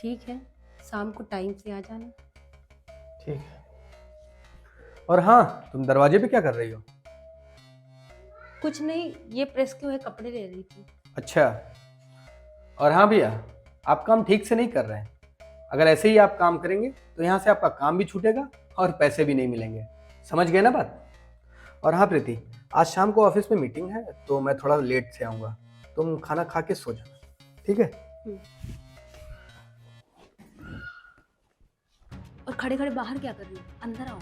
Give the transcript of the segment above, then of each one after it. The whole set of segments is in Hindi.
ठीक है, शाम को टाइम से आ जाना। ठीक है। और हाँ, तुम दरवाजे पे क्या कर रही हो? कुछ नहीं, ये प्रेस के हुए कपड़े ले रही थी। अच्छा। और हाँ भैया, आप काम ठीक से नहीं कर रहे हैं। अगर ऐसे ही आप काम करेंगे तो यहाँ से आपका काम भी छूटेगा और पैसे भी नहीं मिलेंगे। समझ गए ना बात? और हाँ प्रीति, आज शाम को ऑफिस में मीटिंग है तो मैं थोड़ा लेट से आऊँगा। तुम खाना खा के सो जाना, ठीक है? और खड़े खड़े बाहर क्या कर रही हो? अंदर आओ।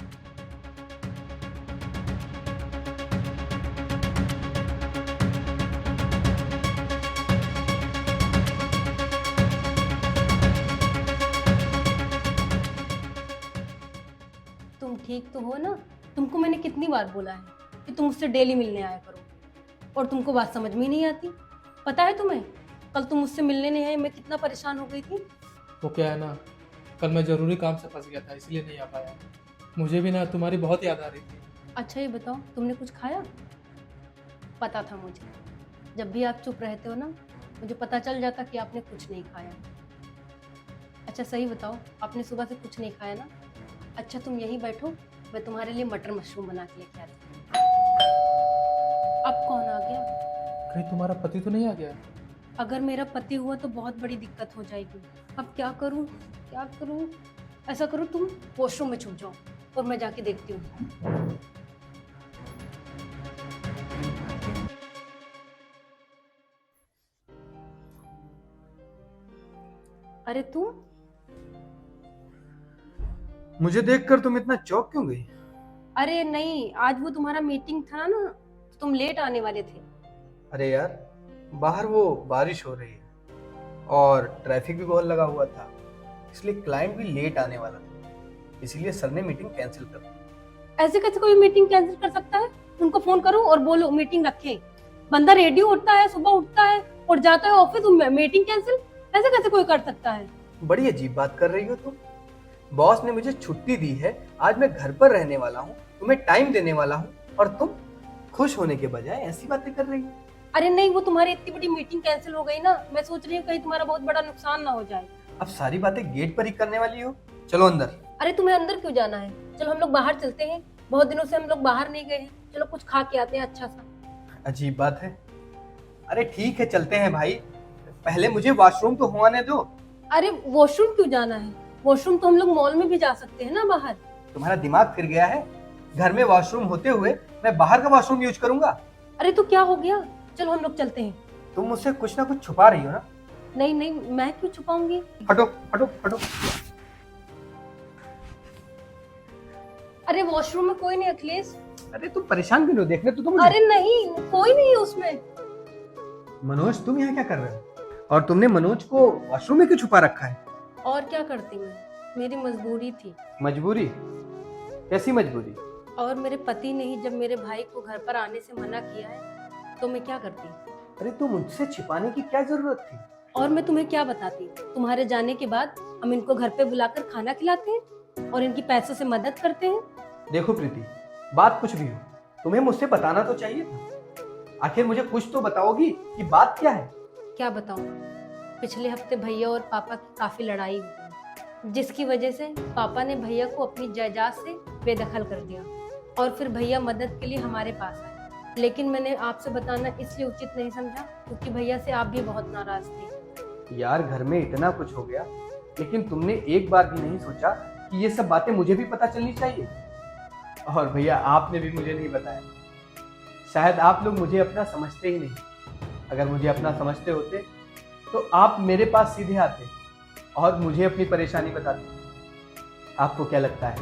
तुम ठीक तो हो ना? तुमको मैंने कितनी बार बोला है कि तुम मुझसे डेली मिलने आया करो, और तुमको बात समझ में ही नहीं आती। पता है तुम्हें, कल तुम मुझसे मिलने नहीं आए, मैं कितना परेशान हो गई थी। वो क्या है ना, कल मैं ज़रूरी काम से फंस गया था इसलिए नहीं आ पाया। मुझे भी ना तुम्हारी बहुत याद आ रही थी। अच्छा ये बताओ, तुमने कुछ खाया? पता था मुझे, जब भी आप चुप रहते हो ना, मुझे पता चल जाता कि आपने कुछ नहीं खाया। अच्छा सही बताओ, आपने सुबह से कुछ नहीं खाया ना? अच्छा तुम यहीं बैठो, मैं तुम्हारे लिए मटर मशरूम बना के लेके आती हूँ। अब कौन आ गया? कहीं तुम्हारा पति तो नहीं आ गया? अगर मेरा पति हुआ तो बहुत बड़ी दिक्कत हो जाएगी। अब क्या करूं, क्या करूं? ऐसा करो, तुम वॉशरूम में छुप जाओ और मैं जाके देखती हूँ। अरे तुम, मुझे देखकर तुम इतना चौंक क्यों गई? अरे नहीं, आज वो तुम्हारा मीटिंग था ना, तो तुम लेट आने वाले थे। अरे यार, बाहर वो बारिश हो रही है और ट्रैफिक भी बहुत लगा हुआ था, इसलिए क्लाइंट भी लेट आने वाला था, इसलिए सर ने मीटिंग कैंसिल कर दी। ऐसे कैसे कोई मीटिंग कैंसिल कर सकता है? उनको फोन करो और बोलो मीटिंग रखें। बंदा रेडी होता है, सुबह उठता है और जाता है ऑफिस, मीटिंग कैंसिल ऐसे कैसे कोई कर सकता है? बड़ी अजीब बात कर रही हो तुम। बॉस ने मुझे छुट्टी दी है, आज मैं घर पर रहने वाला हूँ, तुम्हें टाइम देने वाला हूँ, और तुम खुश होने के बजाय ऐसी बातें कर रही हो। अरे नहीं, वो तुम्हारी इतनी बड़ी मीटिंग कैंसिल हो गई ना, मैं सोच रही हूँ कहीं तुम्हारा बहुत बड़ा नुकसान ना हो जाए। अब सारी बातें गेट पर ही करने वाली हो? चलो अंदर। अरे तुम्हें अंदर क्यों जाना है? चलो हम लोग बाहर चलते हैं, बहुत दिनों से हम लोग बाहर नहीं गए हैं। चलो कुछ खा के आते हैं अच्छा सा। अजीब बात है। अरे ठीक है, चलते हैं भाई, पहले मुझे वॉशरूम तो होने दो। अरे वॉशरूम क्यों जाना है? वॉशरूम तो हम लोग मॉल में भी जा सकते हैं ना बाहर। तुम्हारा दिमाग फिर गया है? घर में वॉशरूम होते हुए मैं बाहर का वॉशरूम यूज करूंगा? अरे तो क्या हो गया, चलो हम लोग चलते हैं। तुम मुझसे कुछ ना कुछ छुपा रही हो ना? नहीं नहीं, मैं क्यों छुपाऊंगी? हटो हटो हटो। अरे वॉशरूम में कोई नहीं अखिलेश। अरे तुम परेशान क्यों हो? देखने तो तुम। अरे नहीं, कोई नहीं है उसमें। मनोज, तुम यहाँ क्या कर रहे हो? और तुमने मनोज को वॉशरूम में क्यों छुपा रखा है? और क्या करती मैं, मेरी मजबूरी थी। मजबूरी? कैसी मजबूरी? और मेरे पति ने ही जब मेरे भाई को घर पर आने से मना किया है तो मैं क्या करती? अरे तो मुझसे छिपाने की क्या जरूरत थी? और मैं तुम्हें क्या बताती? तुम्हारे जाने के बाद हम इनको घर पे बुलाकर खाना खिलाते हैं और इनकी पैसों से मदद करते हैं। देखो प्रीति, बात कुछ भी हो, तुम्हें मुझसे बताना तो चाहिए था। आखिर मुझे कुछ तो बताओगी कि बात क्या है? क्या बताऊं? पिछले हफ्ते भैया और पापा की काफी लड़ाई हुई, जिसकी वजह से पापा ने भैया को अपनी जायदाद से बेदखल कर दिया और फिर भैया मदद के लिए हमारे पास आए। लेकिन मैंने आपसे बताना इसलिए उचित नहीं समझा क्योंकि भैया से आप भी बहुत नाराज थे। यार, घर में इतना कुछ हो गया, लेकिन तुमने एक बार भी नहीं सोचा कि ये सब बातें मुझे भी पता चलनी चाहिए। और भैया, आपने भी मुझे नहीं बताया। शायद आप लोग मुझे अपना समझते ही नहीं। अगर मुझे अपना समझते होते तो आप मेरे पास सीधे आते और मुझे अपनी परेशानी बताते। आपको क्या लगता है,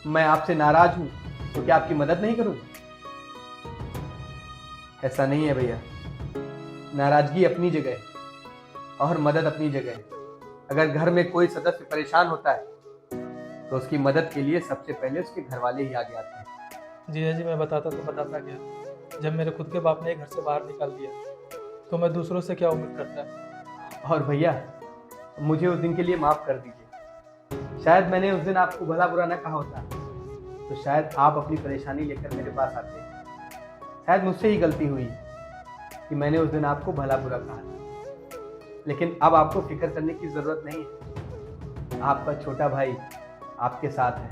मैं आपसे नाराज हूं तो क्या आपकी मदद नहीं करूंगा? ऐसा नहीं है भैया। नाराजगी अपनी जगह है और मदद अपनी जगह है। अगर घर में कोई सदस्य परेशान होता है तो उसकी मदद के लिए सबसे पहले उसके घर वाले ही आगे आते हैं। जीजा जी, मैं बताता तो बताता क्या, जब मेरे खुद के बाप ने घर से बाहर निकाल दिया तो मैं दूसरों से क्या उम्मीद करता। और भैया, मुझे उस दिन के लिए माफ कर दीजिए। शायद मैंने उस दिन आपको भला बुरा ना कहा होता तो शायद आप अपनी परेशानी लेकर मेरे पास आते। शायद मुझसे ही गलती हुई कि मैंने उस दिन आपको भला बुरा कहा। लेकिन अब आपको फिक्र करने की ज़रूरत नहीं है। आपका छोटा भाई आपके साथ है।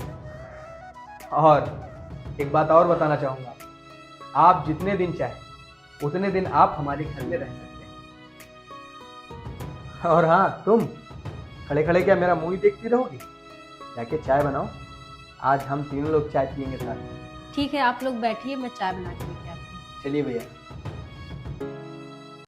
और एक बात और बताना चाहूँगा, आप जितने दिन चाहे उतने दिन आप हमारे घर में रह सकते हैं। और हाँ, तुम खड़े खड़े क्या मेरा मुंह ही देखती रहोगी? जाके चाय बनाओ, आज हम तीनों लोग चाय पियेंगे साथ में। ठीक है, आप लोग बैठिए, मैं चाय बना के लेके आती हूँ। चलिए भैया।